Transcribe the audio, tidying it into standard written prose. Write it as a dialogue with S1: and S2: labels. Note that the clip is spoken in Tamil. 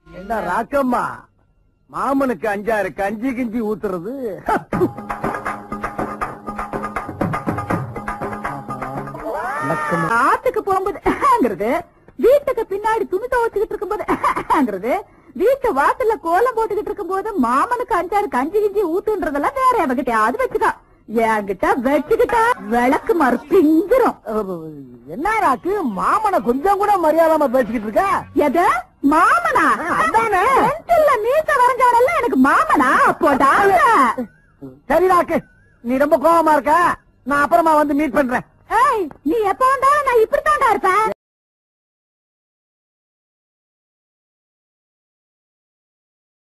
S1: என்ன ராக்கம்மா, மாமனுக்கு 5 கஞ்சி கிஞ்சி ஊத்துறது.
S2: ஆத்துக்கு போகும்போது வீட்டுக்கு பின்னாடி துணி துவச்சுக்கிட்டு இருக்கும்போது வீட்டு வாசல்ல கோலம் போட்டுக்கிட்டு இருக்கும் போது மாமனுக்கு 5 கஞ்சி கிஞ்சி ஊத்துன்றதெல்லாம் வேற எவகிட்ட அது வச்சுக்கா. என்கிட்ட வச்சுக்கிட்டா விளக்கு மறு பிஞ்சிரும்.
S1: என்ன ராக்கு, மாமனை கொஞ்சம் கூட மரியாதாம பேசிக்கிட்டு இருக்க?
S2: எது மாமனா?
S1: அதானே
S2: மீச வரைஞ்சவரெல்லாம் எனக்கு மாமனா? போடா.
S1: சரி ராக்கு, நீ ரொம்ப கோவமா இருக்க, நான் அப்புறமா வந்து மீட் பண்றேன்.
S2: நீ எப்ப வந்தாலும் நான் இப்படித்தாண்டா இருப்பேன்.